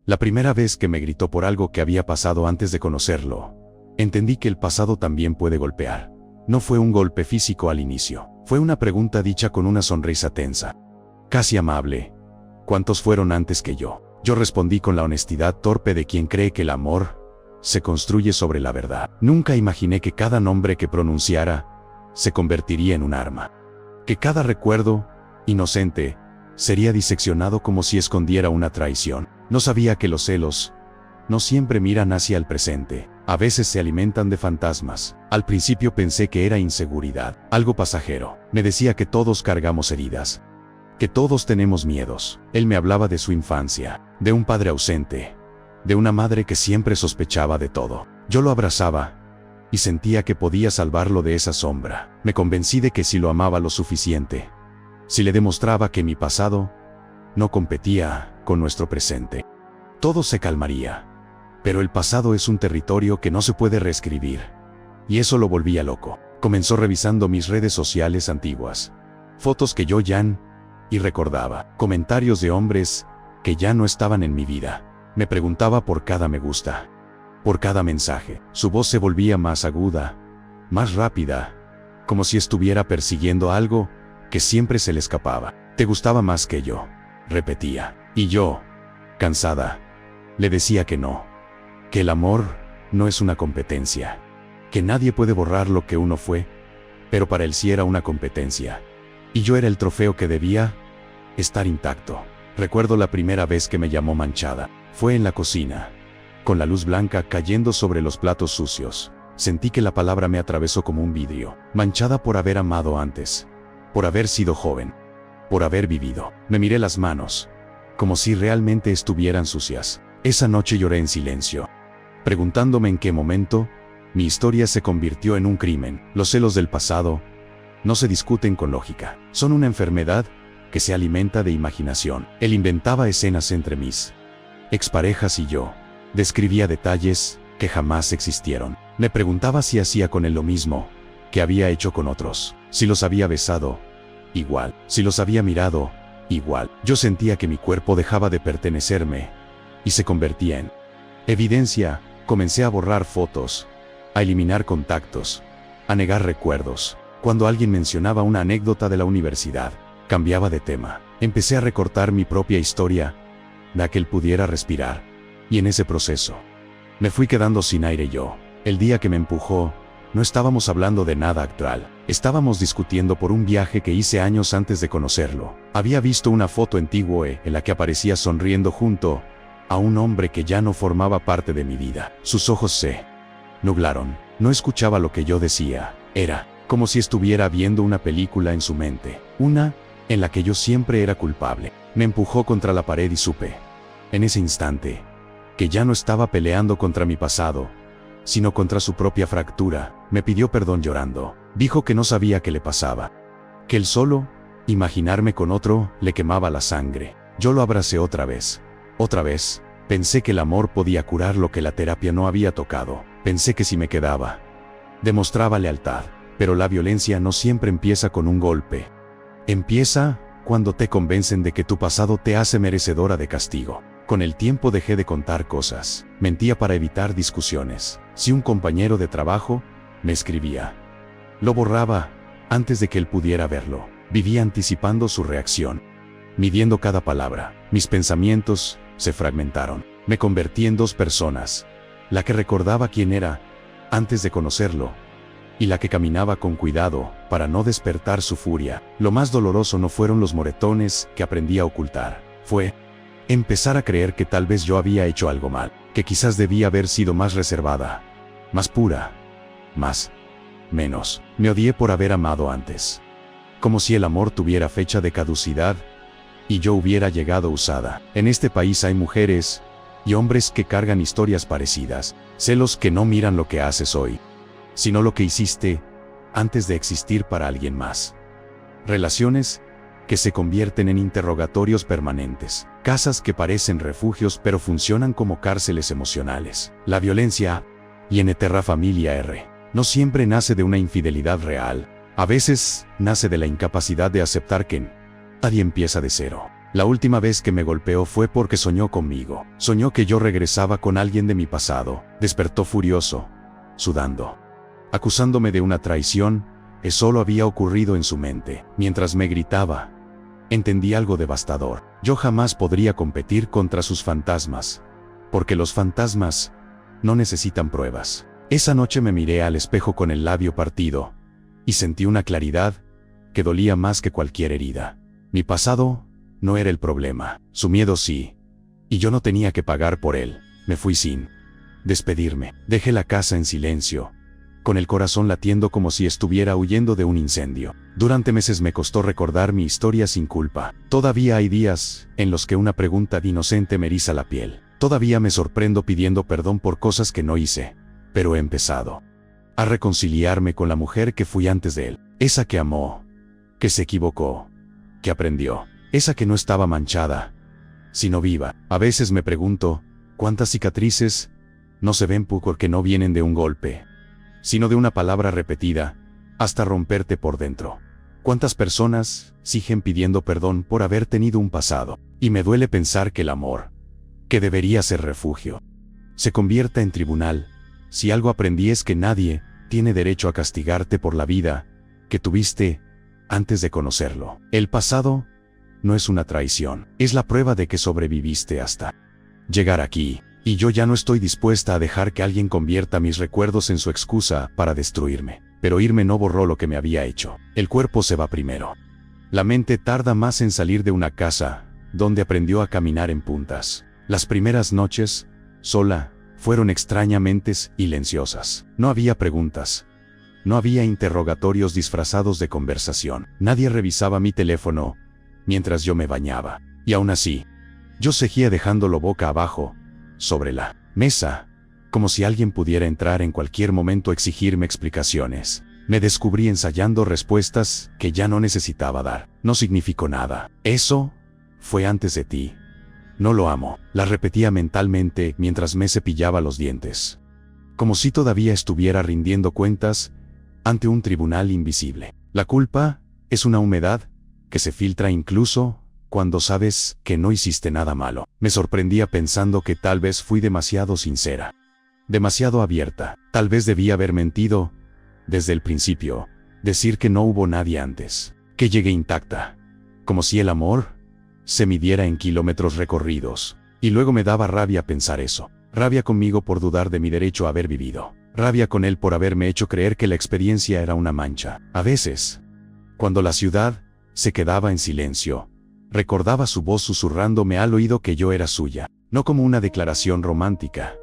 La primera vez que me gritó por algo que había pasado antes de conocerlo, entendí que el pasado también puede golpear. No fue un golpe físico al inicio, fue una pregunta dicha con una sonrisa tensa, casi amable. ¿Cuántos fueron antes que yo? Yo respondí con la honestidad torpe de quien cree que el amor se construye sobre la verdad. Nunca imaginé que cada nombre que pronunciara se convertiría en un arma. Que cada recuerdo, inocente, sería diseccionado como si escondiera una traición. No sabía que los celos no siempre miran hacia el presente. A veces se alimentan de fantasmas. Al principio pensé que era inseguridad, algo pasajero. Me decía que todos cargamos heridas, que todos tenemos miedos. Él me hablaba de su infancia, de un padre ausente, de una madre que siempre sospechaba de todo. Yo lo abrazaba y sentía que podía salvarlo de esa sombra. Me convencí de que si lo amaba lo suficiente, si le demostraba que mi pasado no competía con nuestro presente, todo se calmaría. Pero el pasado es un territorio que no se puede reescribir, y eso lo volvía loco. Comenzó revisando mis redes sociales antiguas, fotos que yo ya y recordaba, comentarios de hombres que ya no estaban en mi vida. Me preguntaba por cada me gusta, por cada mensaje. Su voz se volvía más aguda, más rápida, como si estuviera persiguiendo algo que siempre se le escapaba. «Te gustaba más que yo», repetía. Y yo, cansada, le decía que no, que el amor no es una competencia, que nadie puede borrar lo que uno fue, pero para él sí era una competencia. Y yo era el trofeo que debía estar intacto. Recuerdo la primera vez que me llamó manchada. Fue en la cocina, con la luz blanca cayendo sobre los platos sucios. Sentí que la palabra me atravesó como un vidrio. Manchada por haber amado antes, por haber sido joven, por haber vivido. Me miré las manos, como si realmente estuvieran sucias. Esa noche lloré en silencio, preguntándome en qué momento mi historia se convirtió en un crimen. Los celos del pasado no se discuten con lógica. Son una enfermedad que se alimenta de imaginación. Él inventaba escenas entre mis exparejas y yo. Describía detalles que jamás existieron. Me preguntaba si hacía con él lo mismo que había hecho con otros. Si los había besado, igual. Si los había mirado, igual. Yo sentía que mi cuerpo dejaba de pertenecerme y se convertía en evidencia. Comencé a borrar fotos, a eliminar contactos, a negar recuerdos. Cuando alguien mencionaba una anécdota de la universidad, cambiaba de tema. Empecé a recortar mi propia historia, la que él pudiera respirar. Y en ese proceso, me fui quedando sin aire yo. El día que me empujó, no estábamos hablando de nada actual. Estábamos discutiendo por un viaje que hice años antes de conocerlo. Había visto una foto antigua en la que aparecía sonriendo junto a un hombre que ya no formaba parte de mi vida. Sus ojos se nublaron. No escuchaba lo que yo decía. Era como si estuviera viendo una película en su mente, una en la que yo siempre era culpable. Me empujó contra la pared y supe, en ese instante, que ya no estaba peleando contra mi pasado, sino contra su propia fractura. Me pidió perdón llorando. Dijo que no sabía qué le pasaba, que el solo imaginarme con otro le quemaba la sangre. Yo lo abracé otra vez. Otra vez, pensé que el amor podía curar lo que la terapia no había tocado. Pensé que si me quedaba, demostraba lealtad. Pero la violencia no siempre empieza con un golpe. Empieza cuando te convencen de que tu pasado te hace merecedora de castigo. Con el tiempo dejé de contar cosas. Mentía para evitar discusiones. Si un compañero de trabajo me escribía, lo borraba antes de que él pudiera verlo. Vivía anticipando su reacción, midiendo cada palabra. Mis pensamientos se fragmentaron. Me convertí en dos personas. La que recordaba quién era antes de conocerlo, y la que caminaba con cuidado para no despertar su furia. Lo más doloroso no fueron los moretones que aprendí a ocultar. Fue empezar a creer que tal vez yo había hecho algo mal, que quizás debía haber sido más reservada, más pura, menos. Me odié por haber amado antes. Como si el amor tuviera fecha de caducidad y yo hubiera llegado usada. En este país hay mujeres y hombres que cargan historias parecidas. Celos que no miran lo que haces hoy, sino lo que hiciste antes de existir para alguien más. Relaciones que se convierten en interrogatorios permanentes. Casas que parecen refugios pero funcionan como cárceles emocionales. La violencia, y en Terra Familia R, no siempre nace de una infidelidad real. A veces, nace de la incapacidad de aceptar que nadie empieza de cero. La última vez que me golpeó fue porque soñó conmigo. Soñó que yo regresaba con alguien de mi pasado. Despertó furioso, sudando, acusándome de una traición. Eso solo había ocurrido en su mente. Mientras me gritaba, entendí algo devastador. Yo jamás podría competir contra sus fantasmas, porque los fantasmas no necesitan pruebas. Esa noche me miré al espejo con el labio partido, y sentí una claridad que dolía más que cualquier herida. Mi pasado no era el problema, su miedo sí, y yo no tenía que pagar por él. Me fui sin despedirme. Dejé la casa en silencio, con el corazón latiendo como si estuviera huyendo de un incendio. Durante meses me costó recordar mi historia sin culpa. Todavía hay días en los que una pregunta de inocente me eriza la piel. Todavía me sorprendo pidiendo perdón por cosas que no hice, pero he empezado a reconciliarme con la mujer que fui antes de él. Esa que amó, que se equivocó, que aprendió. Esa que no estaba manchada, sino viva. A veces me pregunto, ¿cuántas cicatrices no se ven porque no vienen de un golpe, sino de una palabra repetida, hasta romperte por dentro? ¿Cuántas personas siguen pidiendo perdón por haber tenido un pasado? Y me duele pensar que el amor, que debería ser refugio, se convierta en tribunal. Si algo aprendí es que nadie tiene derecho a castigarte por la vida que tuviste antes de conocerlo. El pasado no es una traición, es la prueba de que sobreviviste hasta llegar aquí. Y yo ya no estoy dispuesta a dejar que alguien convierta mis recuerdos en su excusa para destruirme. Pero irme no borró lo que me había hecho. El cuerpo se va primero. La mente tarda más en salir de una casa donde aprendió a caminar en puntas. Las primeras noches, sola, fueron extrañamente silenciosas. No había preguntas. No había interrogatorios disfrazados de conversación. Nadie revisaba mi teléfono mientras yo me bañaba. Y aún así, yo seguía dejándolo boca abajo, sobre la mesa, como si alguien pudiera entrar en cualquier momento a exigirme explicaciones. Me descubrí ensayando respuestas que ya no necesitaba dar. No significó nada. Eso fue antes de ti. No lo amo. La repetía mentalmente mientras me cepillaba los dientes, como si todavía estuviera rindiendo cuentas ante un tribunal invisible. La culpa es una humedad que se filtra incluso cuando sabes que no hiciste nada malo. Me sorprendía pensando que tal vez fui demasiado sincera, demasiado abierta. Tal vez debía haber mentido desde el principio, decir que no hubo nadie antes, que llegué intacta, como si el amor se midiera en kilómetros recorridos. Y luego me daba rabia pensar eso. Rabia conmigo por dudar de mi derecho a haber vivido. Rabia con él por haberme hecho creer que la experiencia era una mancha. A veces, cuando la ciudad se quedaba en silencio, recordaba su voz susurrándome al oído que yo era suya, no como una declaración romántica,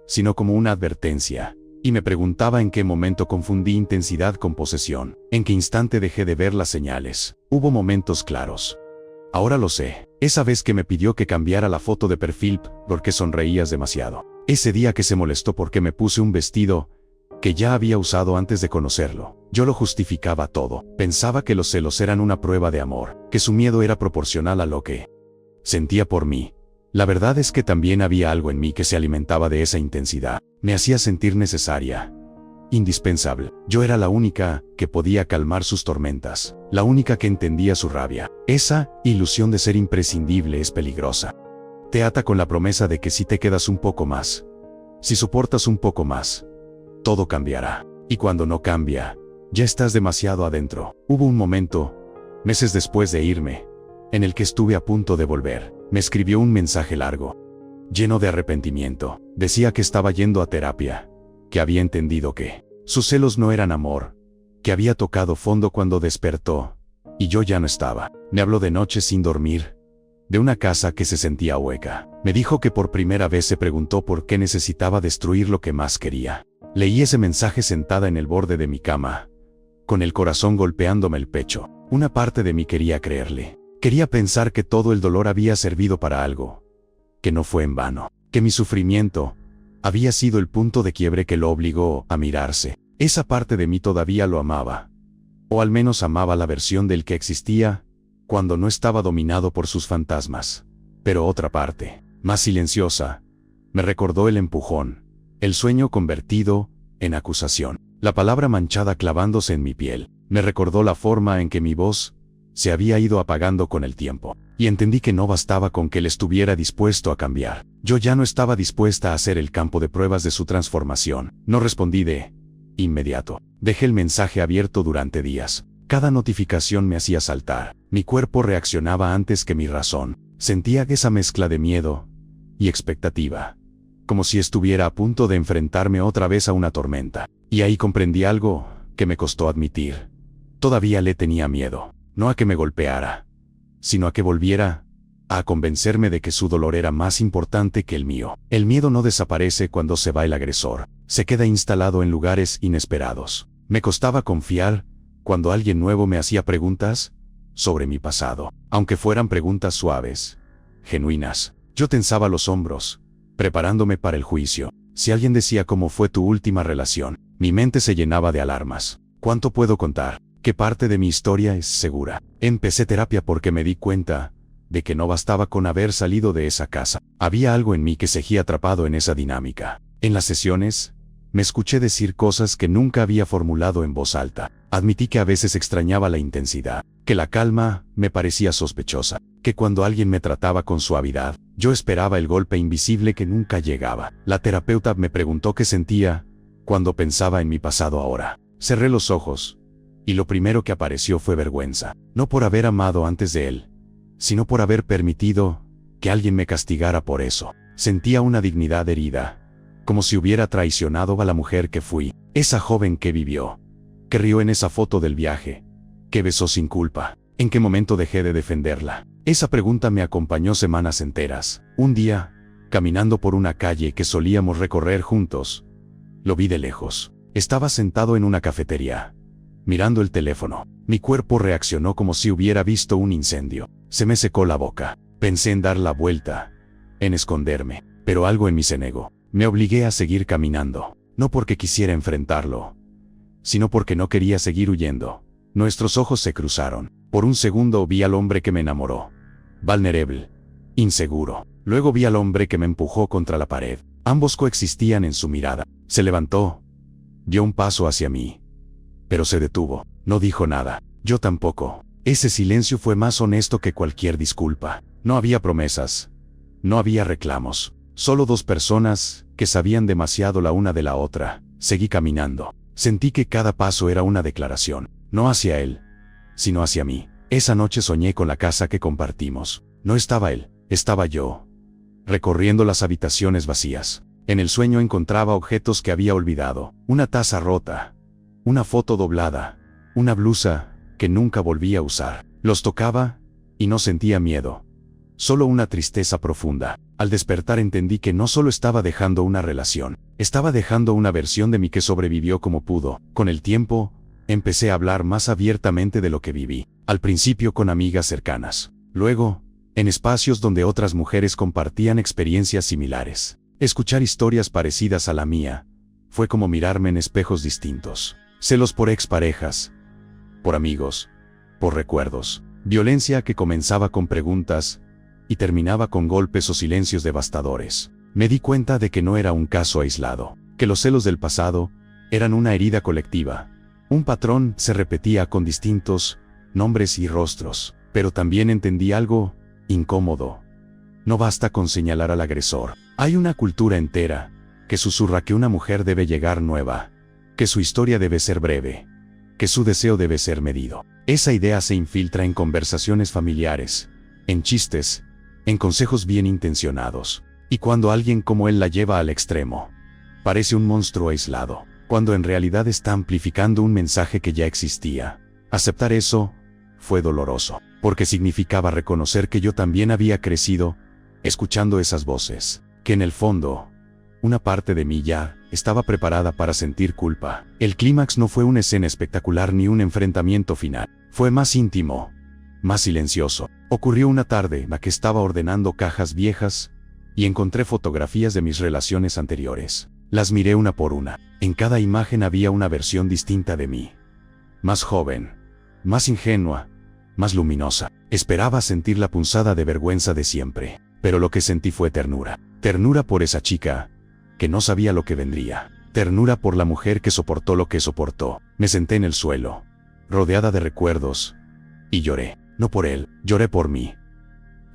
sino como una advertencia. Y me preguntaba en qué momento confundí intensidad con posesión, en qué instante dejé de ver las señales. Hubo momentos claros. Ahora lo sé. Esa vez que me pidió que cambiara la foto de perfil porque sonreías demasiado. Ese día que se molestó porque me puse un vestido que ya había usado antes de conocerlo. Yo lo justificaba todo. Pensaba que los celos eran una prueba de amor, que su miedo era proporcional a lo que sentía por mí. La verdad es que también había algo en mí que se alimentaba de esa intensidad. Me hacía sentir necesaria, indispensable. Yo era la única que podía calmar sus tormentas, la única que entendía su rabia. Esa ilusión de ser imprescindible es peligrosa. Te ata con la promesa de que si te quedas un poco más, si soportas un poco más, todo cambiará. Y cuando no cambia, ya estás demasiado adentro. Hubo un momento, meses después de irme, en el que estuve a punto de volver. Me escribió un mensaje largo, lleno de arrepentimiento. Decía que estaba yendo a terapia, que había entendido que sus celos no eran amor, que había tocado fondo cuando despertó, y yo ya no estaba. Me habló de noches sin dormir, de una casa que se sentía hueca. Me dijo que por primera vez se preguntó por qué necesitaba destruir lo que más quería. Leí ese mensaje sentada en el borde de mi cama, con el corazón golpeándome el pecho. Una parte de mí quería creerle. Quería pensar que todo el dolor había servido para algo, que no fue en vano, que mi sufrimiento había sido el punto de quiebre que lo obligó a mirarse. Esa parte de mí todavía lo amaba, o al menos amaba la versión del que existía cuando no estaba dominado por sus fantasmas. Pero otra parte, más silenciosa, me recordó el empujón, el sueño convertido en acusación, la palabra manchada clavándose en mi piel. Me recordó la forma en que mi voz se había ido apagando con el tiempo. y entendí que no bastaba con que él estuviera dispuesto a cambiar. Yo ya no estaba dispuesta a ser el campo de pruebas de su transformación. No respondí de inmediato. Dejé el mensaje abierto durante días. Cada notificación me hacía saltar. Mi cuerpo reaccionaba antes que mi razón. Sentía esa mezcla de miedo y expectativa, como si estuviera a punto de enfrentarme otra vez a una tormenta. Y ahí comprendí algo que me costó admitir. Todavía le tenía miedo, no a que me golpeara, sino a que volviera a convencerme de que su dolor era más importante que el mío. El miedo no desaparece cuando se va el agresor, se queda instalado en lugares inesperados. Me costaba confiar cuando alguien nuevo me hacía preguntas sobre mi pasado, aunque fueran preguntas suaves, genuinas. Yo tensaba los hombros, preparándome para el juicio. Si alguien decía cómo fue tu última relación, mi mente se llenaba de alarmas. ¿Cuánto puedo contar? ¿Qué parte de mi historia es segura? Empecé terapia porque me di cuenta de que no bastaba con haber salido de esa casa. Había algo en mí que seguía atrapado en esa dinámica. En las sesiones, me escuché decir cosas que nunca había formulado en voz alta. Admití que a veces extrañaba la intensidad, que la calma me parecía sospechosa, que cuando alguien me trataba con suavidad, yo esperaba el golpe invisible que nunca llegaba. La terapeuta me preguntó qué sentía cuando pensaba en mi pasado ahora. Cerré los ojos, y lo primero que apareció fue vergüenza, no por haber amado antes de él, sino por haber permitido que alguien me castigara por eso. Sentía una dignidad herida, como si hubiera traicionado a la mujer que fui, esa joven que vivió, que rió en esa foto del viaje, que besó sin culpa. ¿En qué momento dejé de defenderla? Esa pregunta me acompañó semanas enteras. Un día, caminando por una calle que solíamos recorrer juntos, lo vi de lejos. Estaba sentado en una cafetería, mirando el teléfono. Mi cuerpo reaccionó como si hubiera visto un incendio. Se me secó la boca. Pensé en dar la vuelta, en esconderme, pero algo en mí se negó. Me obligué a seguir caminando, no porque quisiera enfrentarlo, sino porque no quería seguir huyendo. Nuestros ojos se cruzaron. Por un segundo vi al hombre que me enamoró, vulnerable, inseguro. Luego vi al hombre que me empujó contra la pared. Ambos coexistían en su mirada. Se levantó, dio un paso hacia mí, pero se detuvo. No dijo nada. Yo tampoco. Ese silencio fue más honesto que cualquier disculpa. No había promesas, no había reclamos. Solo dos personas que sabían demasiado la una de la otra. Seguí caminando. Sentí que cada paso era una declaración, no hacia él, sino hacia mí. Esa noche soñé con la casa que compartimos. No estaba él, estaba yo, recorriendo las habitaciones vacías. En el sueño encontraba objetos que había olvidado, una taza rota, una foto doblada, una blusa que nunca volví a usar. Los tocaba y no sentía miedo, solo una tristeza profunda. Al despertar entendí que no solo estaba dejando una relación, estaba dejando una versión de mí que sobrevivió como pudo. Con el tiempo, empecé a hablar más abiertamente de lo que viví, al principio con amigas cercanas, luego, en espacios donde otras mujeres compartían experiencias similares. Escuchar historias parecidas a la mía fue como mirarme en espejos distintos. Celos por exparejas, por amigos, por recuerdos, violencia que comenzaba con preguntas y terminaba con golpes o silencios devastadores. Me di cuenta de que no era un caso aislado, que los celos del pasado eran una herida colectiva. Un patrón se repetía con distintos nombres y rostros, pero también entendí algo incómodo. No basta con señalar al agresor. Hay una cultura entera que susurra que una mujer debe llegar nueva, que su historia debe ser breve, que su deseo debe ser medido. Esa idea se infiltra en conversaciones familiares, en chistes, en consejos bien intencionados. Y cuando alguien como él la lleva al extremo, parece un monstruo aislado, cuando en realidad está amplificando un mensaje que ya existía. Aceptar eso fue doloroso, porque significaba reconocer que yo también había crecido escuchando esas voces, que en el fondo, una parte de mí ya estaba preparada para sentir culpa. El clímax no fue una escena espectacular ni un enfrentamiento final. Fue más íntimo, más silencioso. Ocurrió una tarde en la que estaba ordenando cajas viejas y encontré fotografías de mis relaciones anteriores. Las miré una por una. En cada imagen había una versión distinta de mí. Más joven, más ingenua, más luminosa. Esperaba sentir la punzada de vergüenza de siempre, pero lo que sentí fue ternura. Ternura por esa chica que no sabía lo que vendría. Ternura por la mujer que soportó lo que soportó. Me senté en el suelo, rodeada de recuerdos, y lloré. No por él, lloré por mí.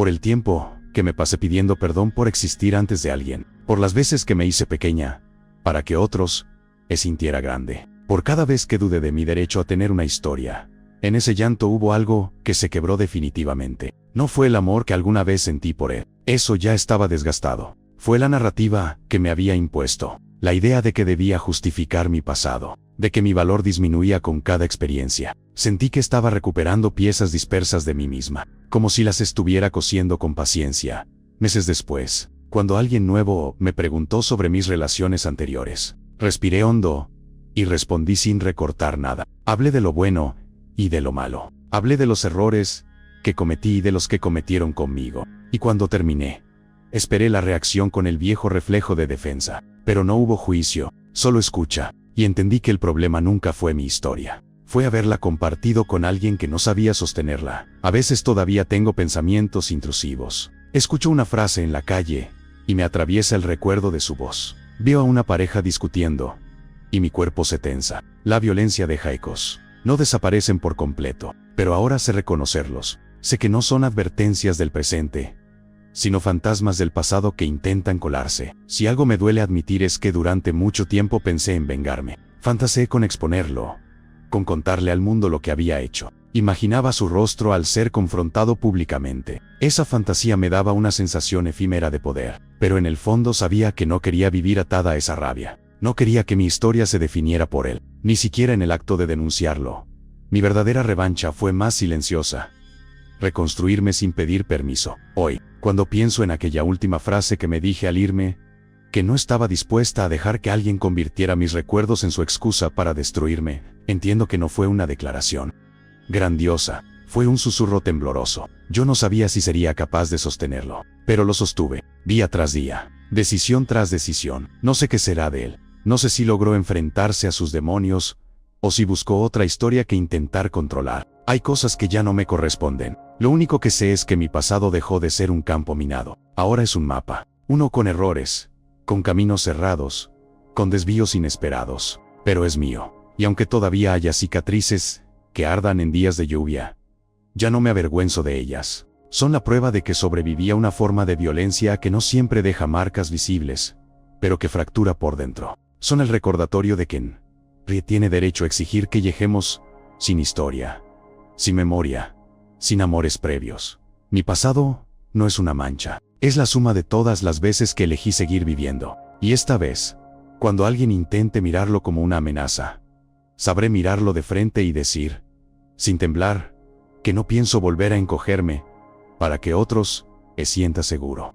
por el tiempo que me pasé pidiendo perdón por existir antes de alguien, por las veces que me hice pequeña, para que otros me sintiera grande, por cada vez que dudé de mi derecho a tener una historia. En ese llanto hubo algo que se quebró definitivamente. No fue el amor que alguna vez sentí por él, eso ya estaba desgastado. Fue la narrativa que me había impuesto, la idea de que debía justificar mi pasado, de que mi valor disminuía con cada experiencia. Sentí que estaba recuperando piezas dispersas de mí misma, como si las estuviera cosiendo con paciencia. Meses después, cuando alguien nuevo me preguntó sobre mis relaciones anteriores, respiré hondo y respondí sin recortar nada. Hablé de lo bueno y de lo malo. Hablé de los errores que cometí y de los que cometieron conmigo. Y cuando terminé, esperé la reacción con el viejo reflejo de defensa. Pero no hubo juicio, solo escucha, y entendí que el problema nunca fue mi historia. Fue haberla compartido con alguien que no sabía sostenerla. A veces todavía tengo pensamientos intrusivos. Escucho una frase en la calle y me atraviesa el recuerdo de su voz. Veo a una pareja discutiendo y mi cuerpo se tensa. La violencia deja ecos. No desaparecen por completo, pero ahora sé reconocerlos. Sé que no son advertencias del presente, sino fantasmas del pasado que intentan colarse. Si algo me duele admitir es que durante mucho tiempo pensé en vengarme. Fantaseé con exponerlo, con contarle al mundo lo que había hecho. Imaginaba su rostro al ser confrontado públicamente. Esa fantasía me daba una sensación efímera de poder, pero en el fondo sabía que no quería vivir atada a esa rabia. No quería que mi historia se definiera por él, ni siquiera en el acto de denunciarlo. Mi verdadera revancha fue más silenciosa. Reconstruirme sin pedir permiso. Hoy, cuando pienso en aquella última frase que me dije al irme, que no estaba dispuesta a dejar que alguien convirtiera mis recuerdos en su excusa para destruirme, entiendo que no fue una declaración grandiosa, fue un susurro tembloroso. Yo no sabía si sería capaz de sostenerlo, pero lo sostuve, día tras día, decisión tras decisión. No sé qué será de él, no sé si logró enfrentarse a sus demonios, o si buscó otra historia que intentar controlar. Hay cosas que ya no me corresponden. Lo único que sé es que mi pasado dejó de ser un campo minado. Ahora es un mapa, uno con errores, con caminos cerrados, con desvíos inesperados, pero es mío. Y aunque todavía haya cicatrices que ardan en días de lluvia, ya no me avergüenzo de ellas. Son la prueba de que sobreviví a una forma de violencia que no siempre deja marcas visibles, pero que fractura por dentro. Son el recordatorio de que nadie tiene derecho a exigir que lleguemos sin historia, sin memoria, sin amores previos. Mi pasado no es una mancha, es la suma de todas las veces que elegí seguir viviendo. Y esta vez, cuando alguien intente mirarlo como una amenaza, sabré mirarlo de frente y decir, sin temblar, que no pienso volver a encogerme, para que otros se sientan seguro.